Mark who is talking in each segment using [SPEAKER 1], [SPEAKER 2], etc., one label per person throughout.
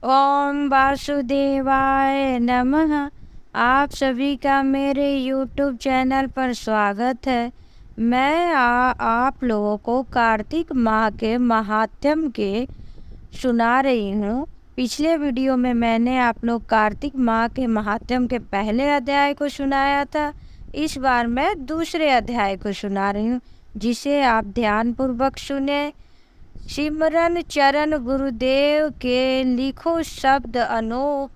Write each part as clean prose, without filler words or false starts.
[SPEAKER 1] ओम वासुदेवाय नमः। आप सभी का मेरे YouTube चैनल पर स्वागत है। मैं आप लोगों को कार्तिक माह के महात्म्य के सुना रही हूँ। पिछले वीडियो में मैंने आप लोग कार्तिक माह के महात्म्य के पहले अध्याय को सुनाया था। इस बार मैं दूसरे अध्याय को सुना रही हूँ, जिसे आप ध्यानपूर्वक सुने। सिमरन चरण गुरुदेव के लिखो शब्द अनूप,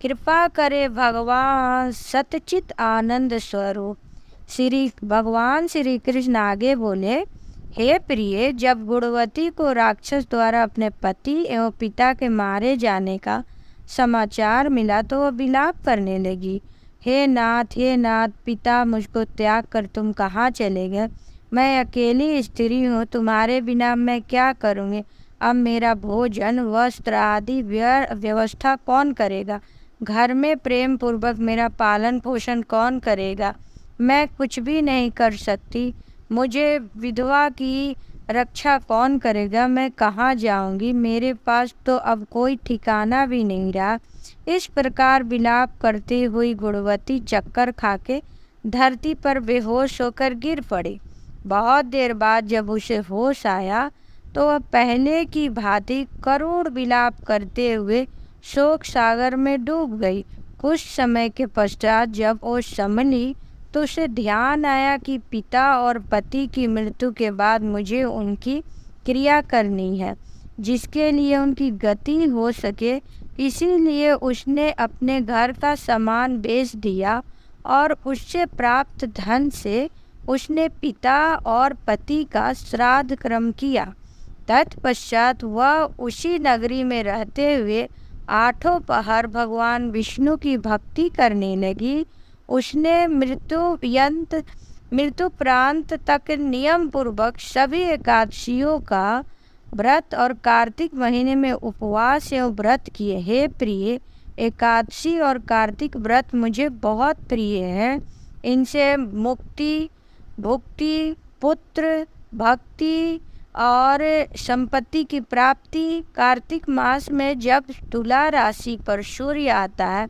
[SPEAKER 1] कृपा करे भगवान सतचित आनंद स्वरूप। भगवान श्री कृष्ण आगे बोले, हे प्रिय, जब गुणवती को राक्षस द्वारा अपने पति एवं पिता के मारे जाने का समाचार मिला तो वह विलाप करने लगी। हे नाथ, पिता, मुझको त्याग कर तुम कहाँ चले गए? मैं अकेली स्त्री हूँ, तुम्हारे बिना मैं क्या करूँगी? अब मेरा भोजन, वस्त्र आदि व्यवस्था कौन करेगा? घर में प्रेम पूर्वक मेरा पालन पोषण कौन करेगा? मैं कुछ भी नहीं कर सकती। मुझे विधवा की रक्षा कौन करेगा? मैं कहाँ जाऊँगी? मेरे पास तो अब कोई ठिकाना भी नहीं रहा। इस प्रकार विलाप करती हुई गुणवती चक्कर खाके धरती पर बेहोश होकर गिर पड़ी। बहुत देर बाद जब उसे होश आया तो वह पहले की भांति करुण विलाप करते हुए शोक सागर में डूब गई। कुछ समय के पश्चात जब वो संभली तो उसे ध्यान आया कि पिता और पति की मृत्यु के बाद मुझे उनकी क्रिया करनी है, जिसके लिए उनकी गति हो सके। इसीलिए उसने अपने घर का सामान बेच दिया और उससे प्राप्त धन से उसने पिता और पति का श्राद्ध कर्म किया। तत्पश्चात वह उसी नगरी में रहते हुए आठों पहर भगवान विष्णु की भक्ति करने लगी। उसने मृत्युप्रांत तक नियम पूर्वक सभी एकादशियों का व्रत और कार्तिक महीने में उपवास एवं व्रत किए। हे प्रिय, एकादशी और कार्तिक व्रत मुझे बहुत प्रिय है। इनसे मुक्ति, भुक्ति, पुत्र, भक्ति और संपत्ति की प्राप्ति। कार्तिक मास में जब तुला राशि पर सूर्य आता है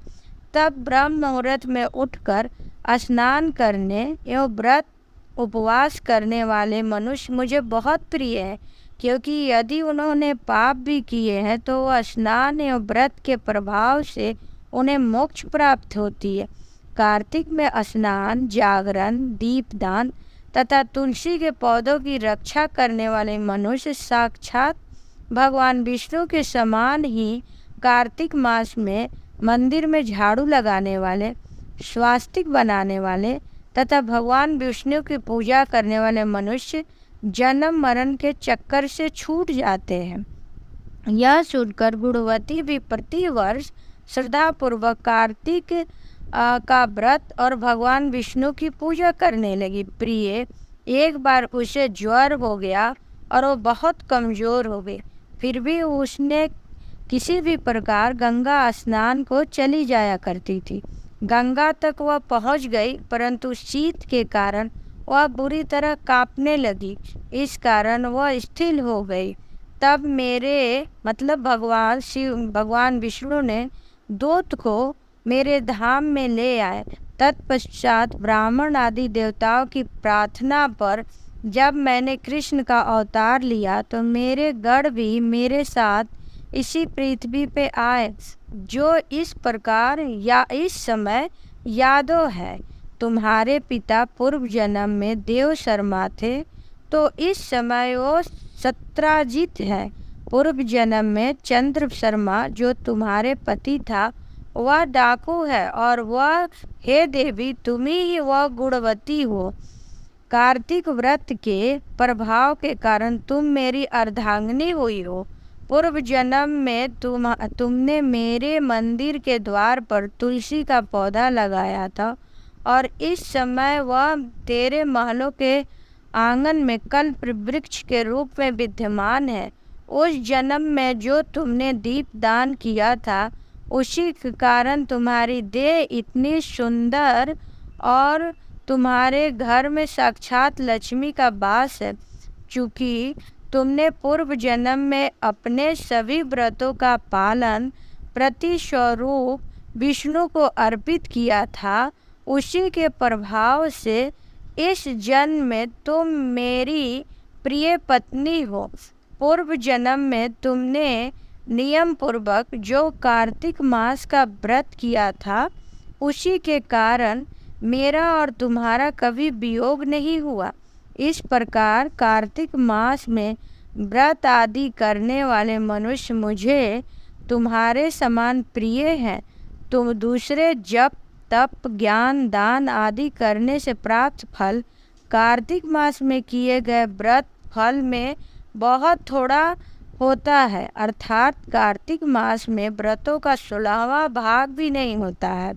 [SPEAKER 1] तब ब्रह्म मुहूर्त में उठकर स्नान करने एवं व्रत उपवास करने वाले मनुष्य मुझे बहुत प्रिय है, क्योंकि यदि उन्होंने पाप भी किए हैं तो वह स्नान एवं व्रत के प्रभाव से उन्हें मोक्ष प्राप्त होती है। कार्तिक में स्नान, जागरण, दीपदान तथा तुलसी के पौधों की रक्षा करने वाले मनुष्य साक्षात भगवान विष्णु के समान ही कार्तिक मास में मंदिर में झाड़ू लगाने वाले, स्वास्तिक बनाने वाले तथा भगवान विष्णु की पूजा करने वाले मनुष्य जन्म मरण के चक्कर से छूट जाते हैं। यह सुनकर गुणवती भी प्रतिवर्ष श्रद्धापूर्वक कार्तिक का व्रत और भगवान विष्णु की पूजा करने लगी। प्रिय, एक बार उसे ज्वर हो गया और वो बहुत कमज़ोर हो गई। फिर भी उसने किसी भी प्रकार गंगा स्नान को चली जाया करती थी। गंगा तक वह पहुंच गई, परंतु शीत के कारण वह बुरी तरह कांपने लगी। इस कारण वह स्थिर हो गई। तब भगवान विष्णु ने दूत को मेरे धाम में ले आए। तत्पश्चात ब्राह्मण आदि देवताओं की प्रार्थना पर जब मैंने कृष्ण का अवतार लिया तो मेरे गण भी मेरे साथ इसी पृथ्वी पे आए। जो इस प्रकार या इस समय यादो है, तुम्हारे पिता पूर्व जन्म में देव शर्मा थे तो इस समय वो सत्राजित है। पूर्व जन्म में चंद्र शर्मा जो तुम्हारे पति था वह डाकू है, और वह, हे देवी, तुम ही वह गुणवती हो। कार्तिक व्रत के प्रभाव के कारण तुम मेरी अर्धांगिनी हुई हो। पूर्व जन्म में तुमने मेरे मंदिर के द्वार पर तुलसी का पौधा लगाया था और इस समय वह तेरे महलों के आंगन में कल्प वृक्ष के रूप में विद्यमान है। उस जन्म में जो तुमने दीप दान किया था उसी के कारण तुम्हारी देह इतनी सुंदर और तुम्हारे घर में साक्षात लक्ष्मी का वास है। चूँकि तुमने पूर्व जन्म में अपने सभी व्रतों का पालन प्रति स्वरूप विष्णु को अर्पित किया था, उसी के प्रभाव से इस जन्म में तुम मेरी प्रिय पत्नी हो। पूर्व जन्म में तुमने नियम पूर्वक जो कार्तिक मास का व्रत किया था, उसी के कारण मेरा और तुम्हारा कभी वियोग नहीं हुआ। इस प्रकार कार्तिक मास में व्रत आदि करने वाले मनुष्य मुझे तुम्हारे समान प्रिय हैं। तुम दूसरे जप तप ज्ञान दान आदि करने से प्राप्त फल कार्तिक मास में किए गए व्रत फल में बहुत थोड़ा होता है, अर्थात कार्तिक मास में व्रतों का 16वां भाग भी नहीं होता है।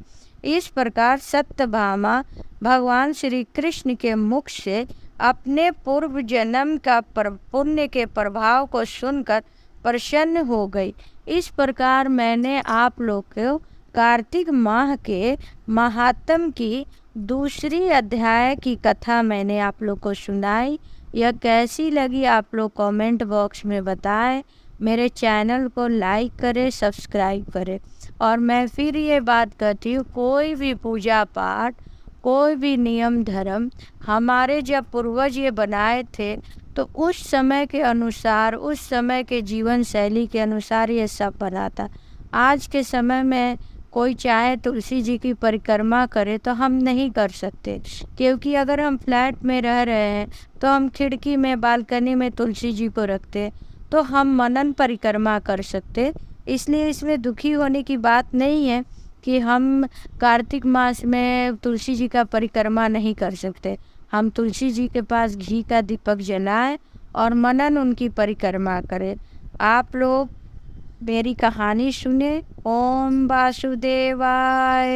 [SPEAKER 1] इस प्रकार सत्यभामा भगवान श्री कृष्ण के मुख से अपने पूर्व जन्म का पुण्य के प्रभाव को सुनकर प्रसन्न हो गई। इस प्रकार मैंने आप लोग को कार्तिक माह के महात्म की दूसरी अध्याय की कथा मैंने आप लोग को सुनाई। यह कैसी लगी आप लोग कमेंट बॉक्स में बताएं। मेरे चैनल को लाइक करें, सब्सक्राइब करें। और मैं फिर ये बात कहती हूँ, कोई भी पूजा पाठ, कोई भी नियम धर्म हमारे जब पूर्वज ये बनाए थे तो उस समय के अनुसार, उस समय के जीवन शैली के अनुसार ये सब बना था। आज के समय में कोई चाहे तुलसी जी की परिक्रमा करे तो हम नहीं कर सकते, क्योंकि अगर हम फ्लैट में रह रहे हैं तो हम खिड़की में बालकनी में तुलसी जी को रखते तो हम मनन परिक्रमा कर सकते। इसलिए इसमें दुखी होने की बात नहीं है कि हम कार्तिक मास में तुलसी जी का परिक्रमा नहीं कर सकते। हम तुलसी जी के पास घी का दीपक जलाएं और मनन उनकी परिक्रमा करें। आप लोग मेरी कहानी सुने। ओम वासुदेवाय।